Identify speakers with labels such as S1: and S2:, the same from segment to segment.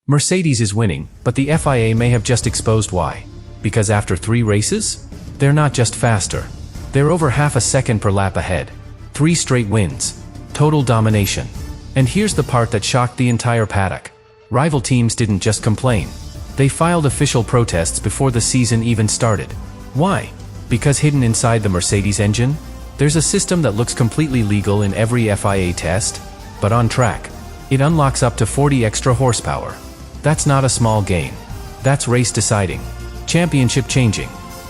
S1: Mercedes is winning, but the FIA may have just exposed why. Because after 3 races, they're not just faster. They're over half a second per lap ahead. 3 straight wins. Total domination. And here's the part that shocked the entire paddock. Rival teams didn't just complain. They filed official protests before the season even started. Why? Because hidden inside the Mercedes engine, there's a system that looks completely legal in every FIA test, but on track, it unlocks up to 40 extra horsepower. That's not a small gain. That's race deciding. Championship changing.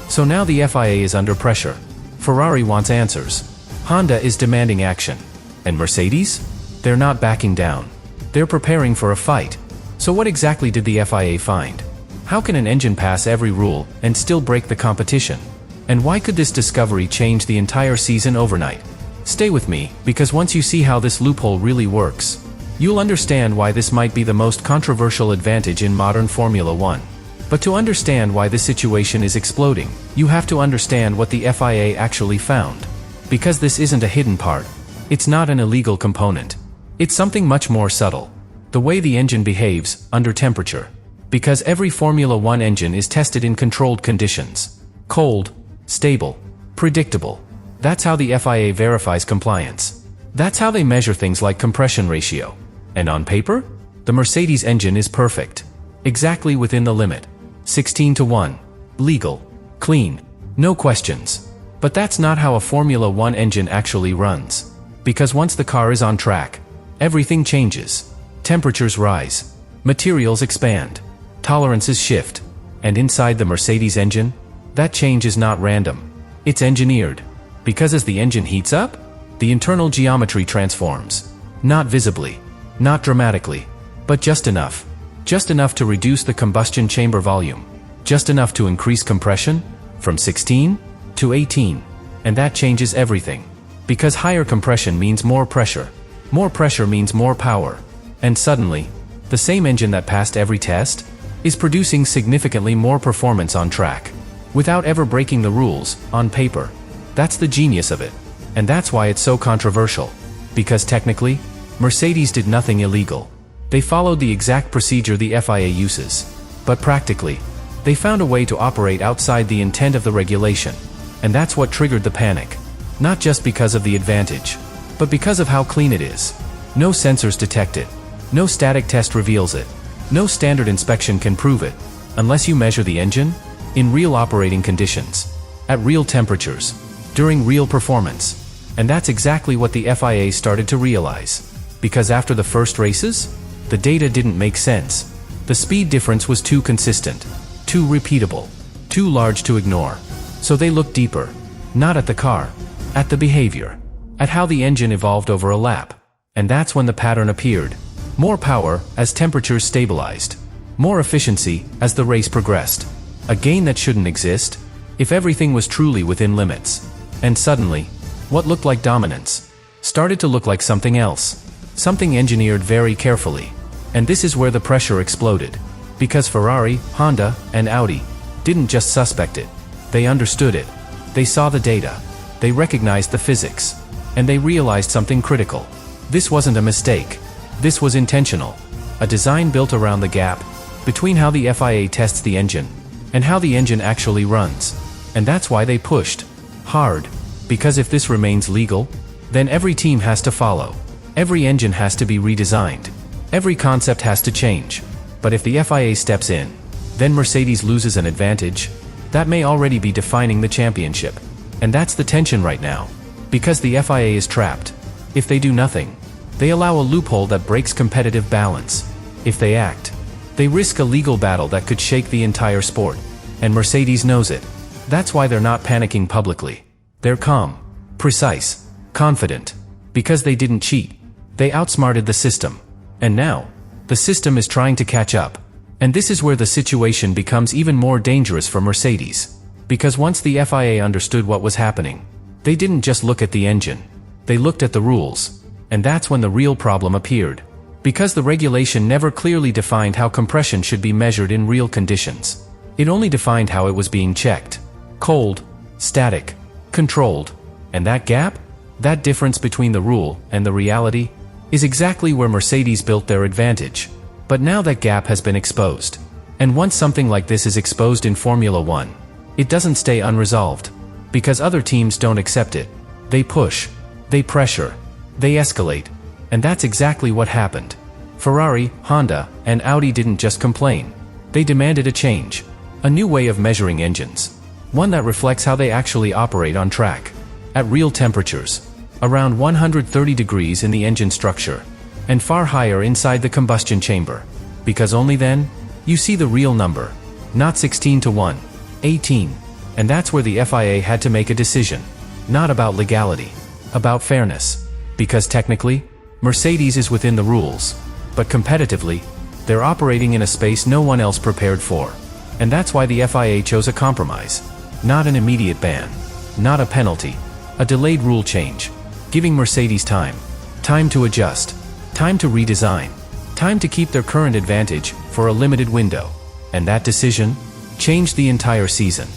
S1: So now the FIA is under pressure. Ferrari wants answers. Honda is demanding action. And Mercedes? They're not backing down. They're preparing for a fight. So what exactly did the FIA find? How can an engine pass every rule and still break the competition? And why could this discovery change the entire season overnight? Stay with me, because once you see how this loophole really works, you'll understand why this might be the most controversial advantage in modern Formula One. But to understand why this situation is exploding, you have to understand what the FIA actually found. Because this isn't a hidden part. It's not an illegal component. It's something much more subtle. The way the engine behaves under temperature. Because every Formula One engine is tested in controlled conditions. Cold, stable, predictable. That's how the FIA verifies compliance. That's how they measure things like compression ratio. And on paper, the Mercedes engine is perfect. Exactly within the limit. 16:1. Legal. Clean. No questions. But that's not how a Formula One engine actually runs. Because once the car is on track, everything changes. Temperatures rise. Materials expand. Tolerances shift. And inside the Mercedes engine, that change is not random. It's engineered. Because as the engine heats up, the internal geometry transforms. Not visibly. Not dramatically. But just enough. Just enough to reduce the combustion chamber volume. Just enough to increase compression from 16 to 18. And that changes everything. Because higher compression means more pressure. More pressure means more power. And suddenly, the same engine that passed every test is producing significantly more performance on track. Without ever breaking the rules, on paper. That's the genius of it. And that's why it's so controversial. Because technically, Mercedes did nothing illegal. They followed the exact procedure the FIA uses. But practically, they found a way to operate outside the intent of the regulation. And that's what triggered the panic. Not just because of the advantage, but because of how clean it is. No sensors detect it. No static test reveals it. No standard inspection can prove it. Unless you measure the engine in real operating conditions, at real temperatures, during real performance. And that's exactly what the FIA started to realize. Because after the first races, the data didn't make sense. The speed difference was too consistent, too repeatable, too large to ignore. So they looked deeper. Not at the car, at the behavior, at how the engine evolved over a lap. And that's when the pattern appeared. More power as temperatures stabilized. More efficiency as the race progressed. A gain that shouldn't exist if everything was truly within limits. And suddenly, what looked like dominance started to look like something else. Something engineered very carefully. And this is where the pressure exploded. Because Ferrari, Honda, and Audi didn't just suspect it. They understood it. They saw the data. They recognized the physics. And they realized something critical. This wasn't a mistake. This was intentional. A design built around the gap between how the FIA tests the engine and how the engine actually runs. And that's why they pushed hard. Because if this remains legal, then every team has to follow. Every engine has to be redesigned. Every concept has to change. But if the FIA steps in, then Mercedes loses an advantage that may already be defining the championship. And that's the tension right now. Because the FIA is trapped. If they do nothing, they allow a loophole that breaks competitive balance. If they act, they risk a legal battle that could shake the entire sport. And Mercedes knows it. That's why they're not panicking publicly. They're calm, precise, confident. Because they didn't cheat. They outsmarted the system. And now, the system is trying to catch up. And this is where the situation becomes even more dangerous for Mercedes. Because once the FIA understood what was happening, they didn't just look at the engine. They looked at the rules. And that's when the real problem appeared. Because the regulation never clearly defined how compression should be measured in real conditions. It only defined how it was being checked. Cold, static, controlled. And that gap? That difference between the rule and the reality is exactly where Mercedes built their advantage. But now that gap has been exposed. And once something like this is exposed in Formula One, it doesn't stay unresolved. Because other teams don't accept it. They push, they pressure, they escalate. And that's exactly what happened. Ferrari, Honda, and Audi didn't just complain. They demanded a change. A new way of measuring engines. One that reflects how they actually operate on track. At real temperatures. Around 130 degrees in the engine structure. And far higher inside the combustion chamber. Because only then, you see the real number. Not 16-1. 18. And that's where the FIA had to make a decision. Not about legality. About fairness. Because technically, Mercedes is within the rules. But competitively, they're operating in a space no one else prepared for. And that's why the FIA chose a compromise. Not an immediate ban. Not a penalty. A delayed rule change. Giving Mercedes time. Time to adjust. Time to redesign. Time to keep their current advantage for a limited window. And that decision changed the entire season.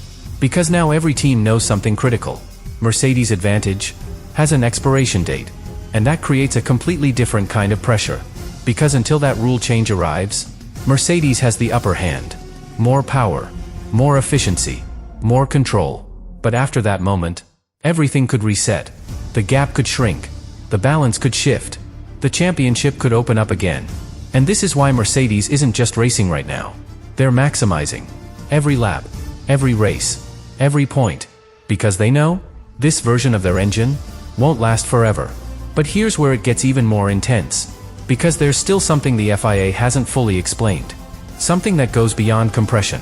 S1: Because now every team knows something critical. Mercedes' advantage has an expiration date. And that creates a completely different kind of pressure. Because until that rule change arrives, Mercedes has the upper hand. More power, more efficiency, more control. But after that moment, everything could reset. The gap could shrink. The balance could shift. The championship could open up again. And this is why Mercedes isn't just racing right now. They're maximizing every lap, every race, every point. Because they know this version of their engine won't last forever. But here's where it gets even more intense. Because there's still something the FIA hasn't fully explained. Something that goes beyond compression.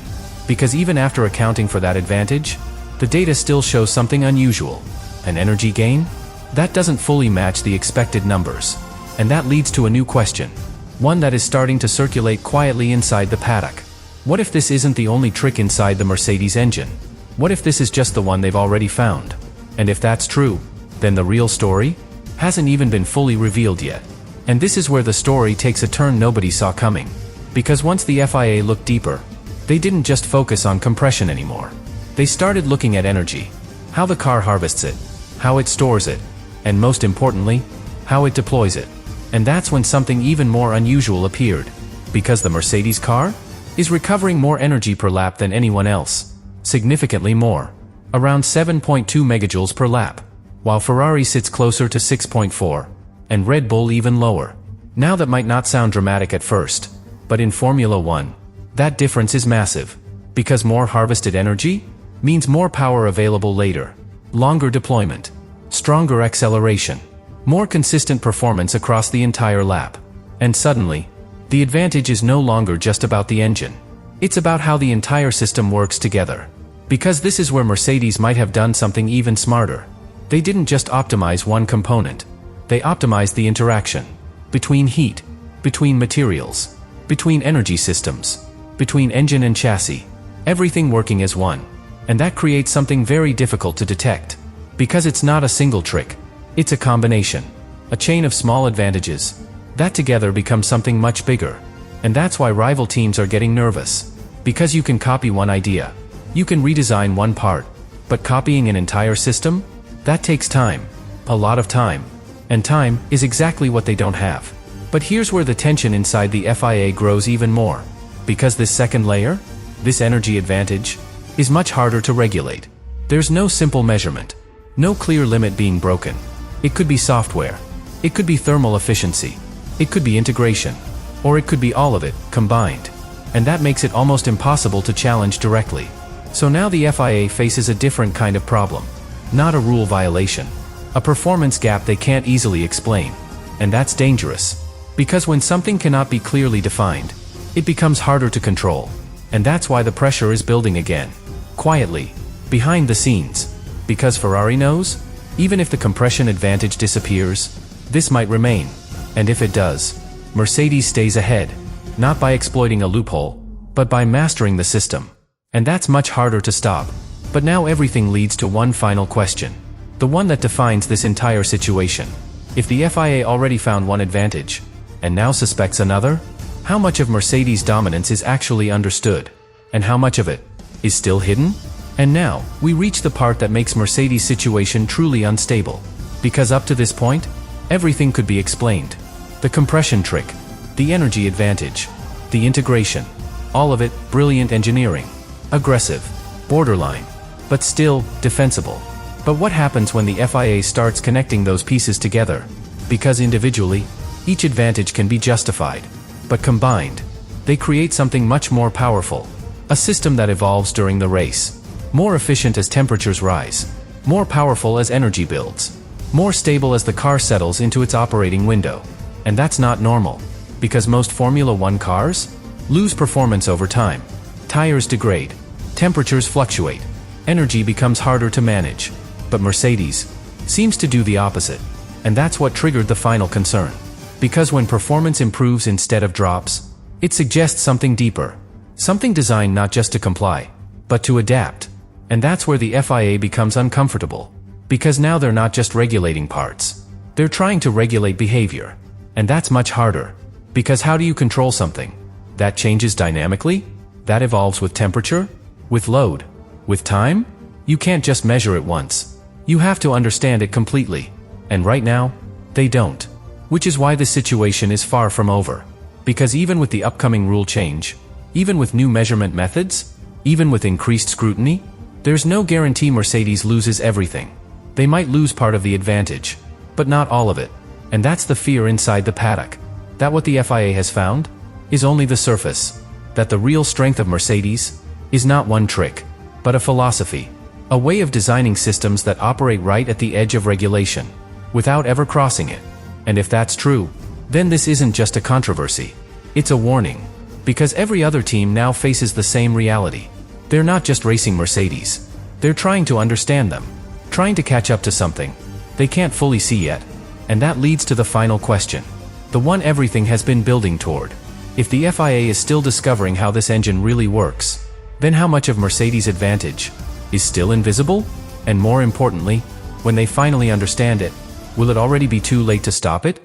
S1: Because even after accounting for that advantage, the data still shows something unusual. An energy gain? That doesn't fully match the expected numbers. And that leads to a new question. One that is starting to circulate quietly inside the paddock. What if this isn't the only trick inside the Mercedes engine? What if this is just the one they've already found? And if that's true, then the real story hasn't even been fully revealed yet. And this is where the story takes a turn nobody saw coming. Because once the FIA looked deeper, they didn't just focus on compression anymore. They started looking at energy. How the car harvests it. How it stores it. And most importantly, how it deploys it. And that's when something even more unusual appeared. Because the Mercedes car is recovering more energy per lap than anyone else. Significantly more. Around 7.2 megajoules per lap. While Ferrari sits closer to 6.4. And Red Bull even lower. Now that might not sound dramatic at first. But in Formula One, that difference is massive. Because more harvested energy means more power available later. Longer deployment. Stronger acceleration. More consistent performance across the entire lap. And suddenly, the advantage is no longer just about the engine. It's about how the entire system works together. Because this is where Mercedes might have done something even smarter. They didn't just optimize one component. They optimized the interaction. Between heat. Between materials. Between energy systems. Between engine and chassis. Everything working as one. And that creates something very difficult to detect. Because it's not a single trick. It's a combination. A chain of small advantages. That together becomes something much bigger. And that's why rival teams are getting nervous. Because you can copy one idea. You can redesign one part. But copying an entire system? That takes time. A lot of time. And time is exactly what they don't have. But here's where the tension inside the FIA grows even more. Because this second layer, this energy advantage, is much harder to regulate. There's no simple measurement. No clear limit being broken. It could be software. It could be thermal efficiency. It could be integration. Or it could be all of it, combined. And that makes it almost impossible to challenge directly. So now the FIA faces a different kind of problem. Not a rule violation. A performance gap they can't easily explain. And that's dangerous. Because when something cannot be clearly defined, it becomes harder to control. And that's why the pressure is building again. Quietly. Behind the scenes. Because Ferrari knows, even if the compression advantage disappears, this might remain. And if it does, Mercedes stays ahead. Not by exploiting a loophole, but by mastering the system. And that's much harder to stop. But now everything leads to one final question. The one that defines this entire situation. If the FIA already found one advantage, and now suspects another, how much of Mercedes' dominance is actually understood? And how much of it is still hidden? And now, we reach the part that makes Mercedes' situation truly unstable. Because up to this point, everything could be explained. The compression trick, the energy advantage, The integration. All of it, brilliant engineering. Aggressive. Borderline. But still, defensible. But what happens when the FIA starts connecting those pieces together? Because individually, each advantage can be justified. But combined, they create something much more powerful. A system that evolves during the race. More efficient as temperatures rise. More powerful as energy builds. More stable as the car settles into its operating window. And that's not normal. Because most Formula One cars lose performance over time. Tires degrade. Temperatures fluctuate. Energy becomes harder to manage. But Mercedes seems to do the opposite. And that's what triggered the final concern. Because when performance improves instead of drops, it suggests something deeper. Something designed not just to comply, but to adapt. And that's where the FIA becomes uncomfortable. Because now they're not just regulating parts. They're trying to regulate behavior. And that's much harder. Because how do you control something that changes dynamically? That evolves with temperature? With load? With time? You can't just measure it once. You have to understand it completely. And right now, they don't. Which is why this situation is far from over. Because even with the upcoming rule change, even with new measurement methods, even with increased scrutiny, there's no guarantee Mercedes loses everything. They might lose part of the advantage, but not all of it. And that's the fear inside the paddock. That what the FIA has found is only the surface. That the real strength of Mercedes is not one trick, but a philosophy. A way of designing systems that operate right at the edge of regulation, without ever crossing it. And if that's true, then this isn't just a controversy. It's a warning. Because every other team now faces the same reality. They're not just racing Mercedes. They're trying to understand them. Trying to catch up to something they can't fully see yet. And that leads to the final question. The one everything has been building toward. If the FIA is still discovering how this engine really works, then how much of Mercedes' advantage is still invisible? And more importantly, when they finally understand it, will it already be too late to stop it?